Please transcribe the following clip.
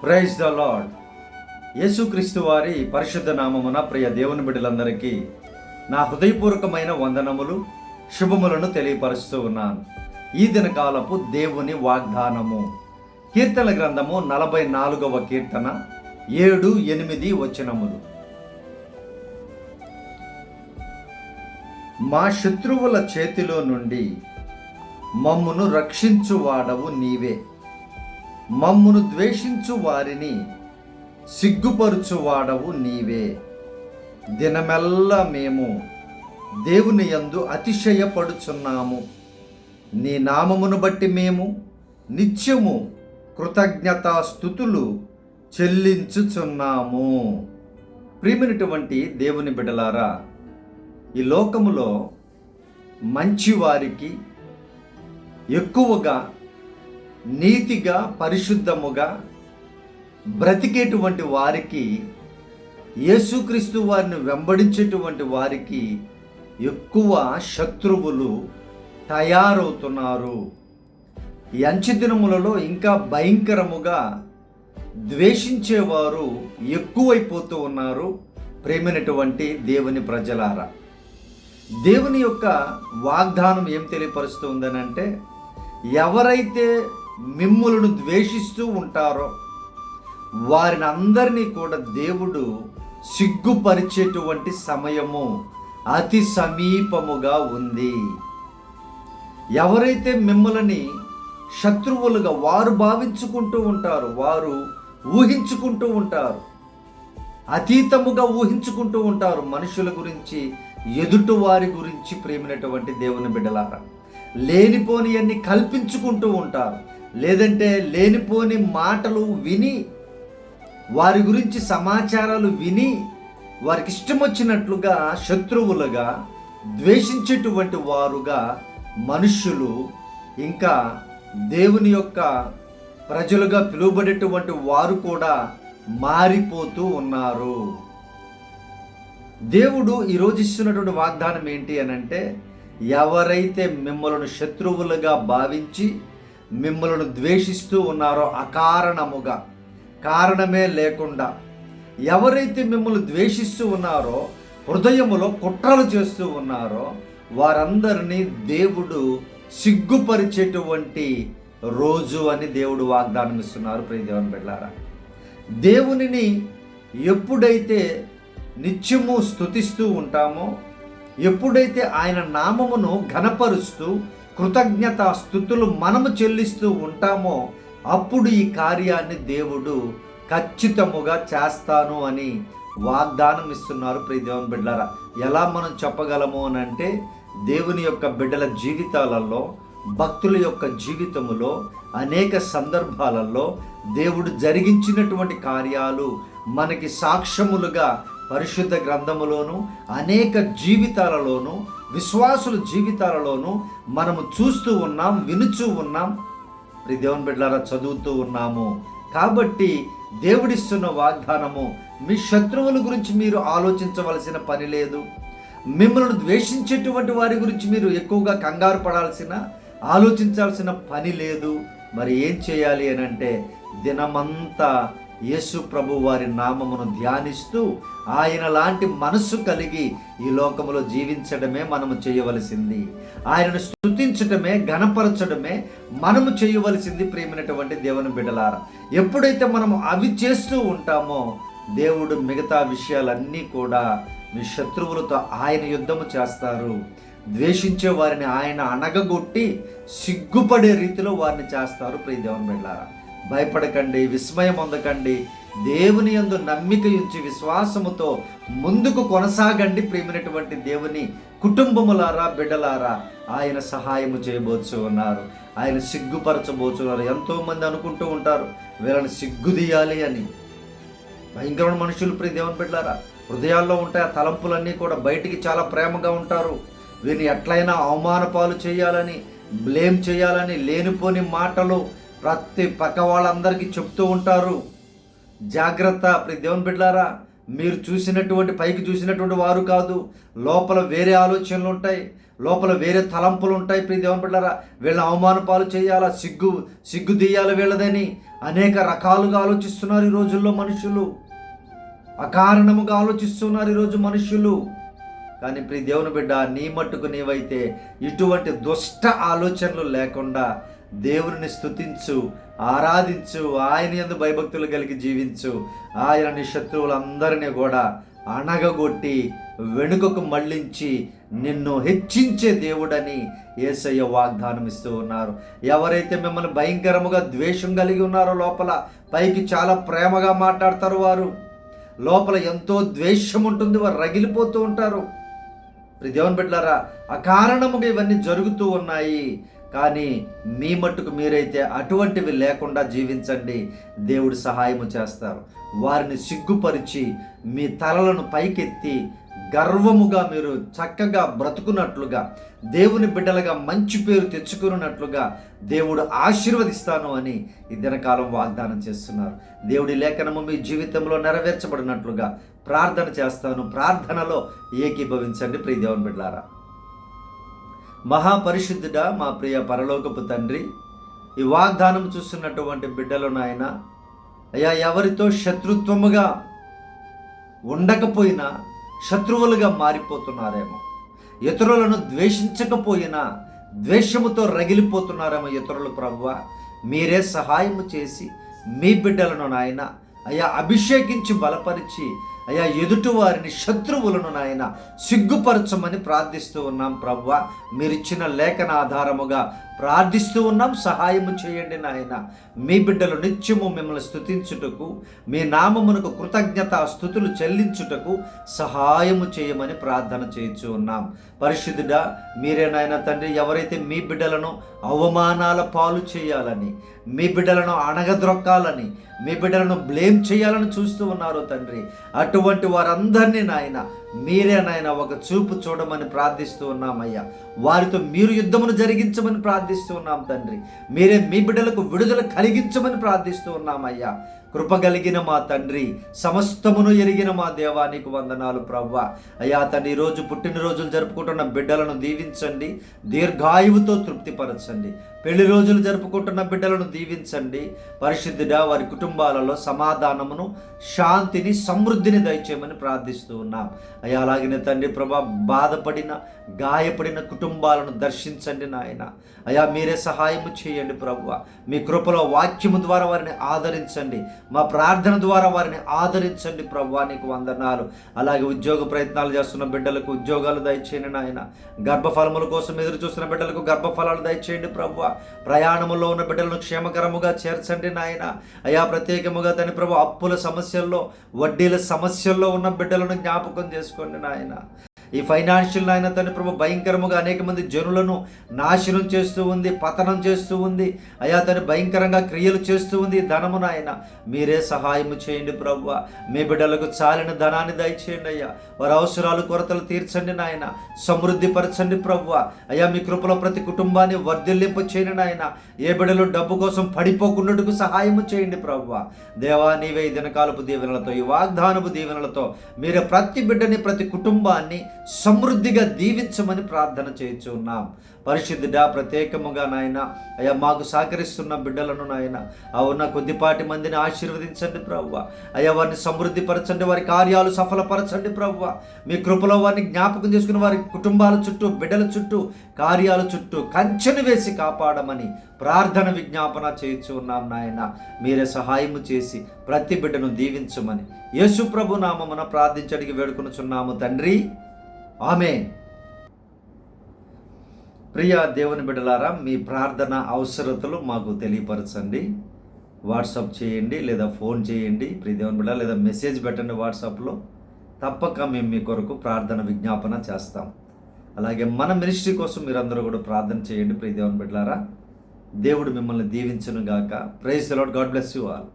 Praise the lord. యేసుక్రీస్తు వారి పరిశుద్ధ నామమున ప్రియ దేవుని బిడ్డలందరికీ నా హృదయపూర్వకమైన వందనములు, శుభములను తెలియపరుస్తూ ఉన్నాను. ఈ దినకాలపు దేవుని వాగ్దానము కీర్తన గ్రంథము 44వ కీర్తన 7-8 వచనములు. మా శత్రువుల చేతిలో నుండి మమ్మును రక్షించువాడవు నీవే. మమ్మును ద్వేషించు వారిని సిగ్గుపరుచువాడవు నీవే. దినమెల్లా మేము దేవుని యందు అతిశయపడుచున్నాము. నీ నామమును బట్టి మేము నిత్యము కృతజ్ఞతాస్తుతులు చెల్లించుచున్నాము. ప్రియమైనటువంటి దేవుని బిడ్డలారా, ఈ లోకములో మంచివారికి, ఎక్కువగా నీతిగా పరిశుద్ధముగా బ్రతికేటువంటి వారికి, యేసుక్రీస్తు వారిని వెంబడించేటువంటి వారికి ఎక్కువ శత్రువులు తయారవుతున్నారు. ఈ అంచె దినములలో ఇంకా భయంకరముగా ద్వేషించేవారు ఎక్కువైపోతూ ఉన్నారు. ప్రేమైనటువంటి దేవుని ప్రజలారా, దేవుని యొక్క వాగ్దానం ఏం తెలియపరుస్తుందనంటే, ఎవరైతే మిమ్ములను ద్వేషిస్తూ ఉంటారో వారిని అందరినీ కూడా దేవుడు సిగ్గుపరిచేటువంటి సమయము అతి సమీపముగా ఉంది. ఎవరైతే మిమ్మల్ని శత్రువులుగా వారు భావించుకుంటూ ఉంటారు, వారు ఊహించుకుంటూ ఉంటారు, అతీతముగా ఊహించుకుంటూ ఉంటారు మనుషుల గురించి, ఎదుటి వారి గురించి. ప్రేమైనటువంటి దేవుని బిడ్డలారా, లేనిపోని అన్ని కల్పించుకుంటూ ఉంటారు, లేదంటే లేనిపోని మాటలు విని, వారి గురించి సమాచారాలు విని, వారికి ఇష్టం వచ్చినట్లుగా శత్రువులుగా ద్వేషించేటువంటి వారుగా మనుష్యులు, ఇంకా దేవుని యొక్క ప్రజలుగా పిలువబడేటువంటి వారు కూడా మారిపోతూ ఉన్నారు. దేవుడు ఈరోజు ఇస్తున్నటువంటి వాగ్దానం ఏంటి అనంటే, ఎవరైతే మిమ్మల్ని శత్రువులుగా భావించి మిమ్మల్ని ద్వేషిస్తూ ఉన్నారో, అకారణముగా, కారణమే లేకుండా ఎవరైతే మిమ్మల్ని ద్వేషిస్తూ ఉన్నారో, హృదయములో కుట్రలు చేస్తూ ఉన్నారో, వారందరినీ దేవుడు సిగ్గుపరిచేటువంటి రోజు అని దేవుడు వాగ్దానం ఇస్తున్నారు. ప్రియ దేవుని బిడ్డలారా, దేవునిని ఎప్పుడైతే నిత్యము స్తుతిస్తూ ఉంటామో, ఎప్పుడైతే ఆయన నామమును ఘనపరుస్తూ కృతజ్ఞతా స్తుతులు మనము చెల్లిస్తూ ఉంటామో, అప్పుడు ఈ కార్యాన్ని దేవుడు ఖచ్చితముగా చేస్తాను అని వాగ్దానం ఇస్తున్నారు. ప్రియ దేవుని బిడ్డలారా, ఎలా మనం చెప్పగలము అని అంటే, దేవుని యొక్క బిడ్డల జీవితాలలో, భక్తుల యొక్క జీవితములో అనేక సందర్భాలలో దేవుడు జరిగించినటువంటి కార్యాలు మనకి సాక్ష్యములుగా పరిశుద్ధ గ్రంథములోను, అనేక జీవితాలలోను, విశ్వాసుల జీవితాలలోను మనము చూస్తూ ఉన్నాం, వినుచూ ఉన్నాం. ప్రియ దేవుని బిడ్డలారా, చదువుతూ ఉన్నాము. కాబట్టి దేవుడిస్తున్న వాగ్దానము, మీ శత్రువుల గురించి మీరు ఆలోచించవలసిన పని లేదు. మిమ్మల్ని ద్వేషించేటువంటి వారి గురించి మీరు ఎక్కువగా కంగారు పడాల్సిన, ఆలోచించాల్సిన పని లేదు. మరి ఏం చేయాలి అని అంటే, దినమంతా యేసు ప్రభు వారి నామమును ధ్యానిస్తూ ఆయన లాంటి మనస్సు కలిగి ఈ లోకములో జీవించడమే మనము చేయవలసింది. ఆయనను స్తుతించడమే, ఘనపరచడమే మనము చేయవలసింది. ప్రియమైనటువంటి దేవుని బిడ్డలారా, ఎప్పుడైతే మనము అవి చేస్తూ ఉంటామో, దేవుడు మిగతా విషయాలన్నీ కూడా మీ శత్రువులతో ఆయన యుద్ధము చేస్తారు. ద్వేషించే వారిని ఆయన అణగగొట్టి సిగ్గుపడే రీతిలో వారిని చేస్తారు. ప్రియ దేవుని బిడ్డలారా, భయపడకండి, విస్మయం పొందకండి. దేవుని యందు నమ్మిక ఉంచి విశ్వాసముతో ముందుకు కొనసాగండి. ప్రియమైనటువంటి దేవుని కుటుంబములారా, బిడ్డలారా, ఆయన సహాయము చేయబోచు ఉన్నారు, ఆయన సిగ్గుపరచబోచున్నారు. ఎంతోమంది అనుకుంటూ ఉంటారు వీళ్ళని సిగ్గుదీయాలి అని. భయంకరమైన మనుషులు ప్రియ దేవుని బిడ్డలారా, హృదయాల్లో ఉంటాయి ఆ తలంపులన్నీ కూడా. బయటికి చాలా ప్రేమగా ఉంటారు, వీరిని ఎట్లయినా అవమాన పాలు చేయాలని, బ్లేమ్ చేయాలని లేనిపోని మాటలు ప్రతి పక్క వాళ్ళందరికీ చెప్తూ ఉంటారు. జాగ్రత్త ప్రియ దేవుని బిడ్డలారా, మీరు చూసినటువంటి, పైకి చూసినటువంటి వారు కాదు, లోపల వేరే ఆలోచనలు ఉంటాయి, లోపల వేరే తలంపులు ఉంటాయి. ప్రియ దేవుని బిడ్డలారా, వీళ్ళని అవమాన పాలు చేయాలా, సిగ్గు తీయాలి వీళ్ళదని అనేక రకాలుగా ఆలోచిస్తున్నారు ఈ రోజుల్లో మనుషులు. అకారణముగా ఆలోచిస్తున్నారు ఈరోజు మనుషులు. కానీ ప్రియ దేవుని బిడ్డ, నీ మట్టుకు నీవైతే ఇటువంటి దుష్ట ఆలోచనలు లేకుండా దేవుని స్తుతించు, ఆరాధించు, ఆయన యందు భయభక్తులు కలిగి జీవించు. ఆయన నీ శత్రువులందరినీ కూడా అణగగొట్టి వెనుకకు మళ్ళించి నిన్ను హెచ్చించే దేవుడని యేసయ్య వాగ్దానం ఇస్తూ ఉన్నారు. ఎవరైతే మిమ్మల్ని భయంకరముగా ద్వేషం కలిగి ఉన్నారో, లోపల పైకి చాలా ప్రేమగా మాట్లాడతారు, వారు లోపల ఎంతో ద్వేషం ఉంటుంది, వారు రగిలిపోతూ ఉంటారు. దేవుని బిడ్డలారా, అకారణముగా ఇవన్నీ జరుగుతూ ఉన్నాయి. కానీ మీ మట్టుకు మీరైతే అటువంటివి లేకుండా జీవించండి, దేవుడు సహాయము చేస్తారు. వారిని సిగ్గుపరిచి మీ తలలను పైకెత్తి గర్వముగా మీరు చక్కగా బ్రతుకున్నట్లుగా, దేవుని బిడ్డలుగా మంచి పేరు తెచ్చుకున్నట్లుగా దేవుడు ఆశీర్వదిస్తాను అని ఈ దినకాలం వాగ్దానం చేస్తున్నారు. దేవుడి లేఖనము మీ జీవితంలో నెరవేర్చబడినట్లుగా ప్రార్థన చేస్తాను. ప్రార్థనలో ఏకీభవించండి ప్రియ దేవుని బిడ్డలారా. మహాపరిశుద్ధుడా, మా ప్రియ పరలోకపు తండ్రి, ఈ వాగ్దానం చూస్తున్నటువంటి బిడ్డలు నాయన, అయ్యా, ఎవరితో శత్రుత్వముగా ఉండకపోయినా శత్రువులుగా మారిపోతున్నారేమో, ఇతరులను ద్వేషించకపోయినా ద్వేషముతో రగిలిపోతున్నారేమో ఇతరులు. ప్రభువా, మీరే సహాయము చేసి మీ బిడ్డలను నాయన అయ్యా అభిషేకించి బలపరిచి అయ్యా ఎదుటి వారిని, శత్రువులను నాయన సిగ్గుపరచమని ప్రార్థిస్తూ ఉన్నాం. ప్రభువా, మీరిచ్చిన లేఖన ఆధారముగా ప్రార్థిస్తూ ఉన్నాం. సహాయము చేయండి నాయన. మీ బిడ్డలు నిత్యము మిమ్మల్ని స్తుతించుటకు, మీ నామమునకు కృతజ్ఞత స్తుతులు చెల్లించుటకు సహాయము చేయమని ప్రార్థన చేయించు ఉన్నాం. పరిశుద్ధుడా, మీరే నాయన తండ్రి, ఎవరైతే మీ బిడ్డలను అవమానాల పాలు చేయాలని, మీ బిడ్డలను అణగద్రొక్కాలని, మీ బిడ్డలను బ్లేమ్ చేయాలని చూస్తూ ఉన్నారో తండ్రి, అటువంటి వారందరినీ నాయన మీరే నాయన ఒక చూపు చూడమని ప్రార్థిస్తూ ఉన్నామయ్యా. వారితో మీరు యుద్ధమును జరిగించమని ప్రార్థిస్తూ ఉన్నాం తండ్రి. మీరే మీ బిడ్డలకు విడుదల కలిగించమని ప్రార్థిస్తూ ఉన్నామయ్యా. కృప కలిగిన మా తండ్రి, సమస్తమును ఎరిగిన మా దేవానికి వందనాలు ప్రభువా. అయ్యా తండ్రి, ఈరోజు పుట్టినరోజులు జరుపుకుంటున్న బిడ్డలను దీవించండి, దీర్ఘాయువుతో తృప్తిపరచండి. పెళ్లి రోజులు జరుపుకుంటున్న బిడ్డలను దీవించండి. పరిశుద్ధుడా, వారి కుటుంబాలలో సమాధానమును, శాంతిని, సమృద్ధిని దయచేయమని ప్రార్థిస్తూ ఉన్నాం. అయ్యా అలాగనే తండ్రి ప్రభా, బాధపడిన, గాయపడిన కుటుంబాలను దర్శించండి నాయన. అయ్యా మీరే సహాయము చేయండి ప్రభువా. మీ కృపలో వాక్యము ద్వారా వారిని ఆదరించండి, మా ప్రార్థన ద్వారా వారిని ఆదరించండి ప్రభువా. నీకు వందనాలు. అలాగే ఉద్యోగ ప్రయత్నాలు చేస్తున్న బిడ్డలకు ఉద్యోగాలు దయచేయండి నాయన. గర్భఫలముల కోసం ఎదురు చూస్తున్న బిడ్డలకు గర్భఫలాలు దయచేయండి ప్రభువా. ప్రయాణములో ఉన్న బిడ్డలను క్షేమకరముగా చేర్చండి నాయన. అయా ప్రత్యేకముగా తండ్రి ప్రభు, అప్పుల సమస్యల్లో, వడ్డీల సమస్యల్లో ఉన్న బిడ్డలను జ్ఞాపకం చేసుకోండి నాయన. ఈ ఫైనాన్షియల్ నాయన తండ్రి ప్రభు భయంకరముగా అనేక మంది జనులను నాశనం చేస్తూ ఉంది, పతనం చేస్తూ ఉంది. అయా తండ్రి భయంకరంగా క్రియలు చేస్తూ ఉంది ధనము నాయన. మీరే సహాయము చేయండి ప్రభువా. మీ బిడ్డలకు చాలిన ధనాన్ని దయచేయండి అయ్యా. వారి అవసరాలు, కొరతలు తీర్చండి నాయన. సమృద్ధి పరచండి ప్రభువా. అయ్యా మీ కృపలో ప్రతి కుటుంబాన్ని వర్ధిల్లింపు చేయండి నాయన. ఏ బిడ్డలు డబ్బు కోసం పడిపోకుండాకు సహాయము చేయండి ప్రభువా. దేవా, నీవే ఈ దినకాలపు దీవెనలతో, ఈ వాగ్దానపు దీవెనలతో మీరే ప్రతి బిడ్డని, ప్రతి కుటుంబాన్ని సమృద్ధిగా దీవించమని ప్రార్థన చేయించు ఉన్నాం. పరిశుద్ధుడా, ప్రత్యేకముగా నాయన అయ్యా మాకు సహకరిస్తున్న బిడ్డలను నాయన ఉన్న కొద్దిపాటి మందిని ఆశీర్వదించండి ప్రభువా. అయ్యా వారిని సమృద్ధి పరచండి, వారి కార్యాలు సఫలపరచండి ప్రభువా. మీ కృపలో వారిని జ్ఞాపకం చేసుకుని వారి కుటుంబాల చుట్టూ, బిడ్డల చుట్టూ, కార్యాల చుట్టూ కంచెను వేసి కాపాడమని ప్రార్థన విజ్ఞాపన చేయించు ఉన్నాం నాయన. మీరే సహాయము చేసి ప్రతి బిడ్డను దీవించమని యేసు ప్రభు నామమున ప్రార్థించడికి వేడుకొనుచున్నాము తండ్రి, ఆమేన్. ప్రియ దేవుని బిడ్డలారా, మీ ప్రార్థన అవసరతలు మాకు తెలియపరచండి. వాట్సాప్ చేయండి, లేదా ఫోన్ చేయండి ప్రియ దేవుని బిడ్డ, లేదా మెసేజ్ పెట్టండి వాట్సాప్లో. తప్పక మేము మీ కొరకు ప్రార్థన విజ్ఞాపన చేస్తాం. అలాగే మన మినిస్ట్రీ కోసం మీరందరూ కూడా ప్రార్థన చేయండి ప్రియ దేవుని బిడ్డలారా. దేవుడు మిమ్మల్ని దీవించును గాక. Praise the Lord. God bless you all.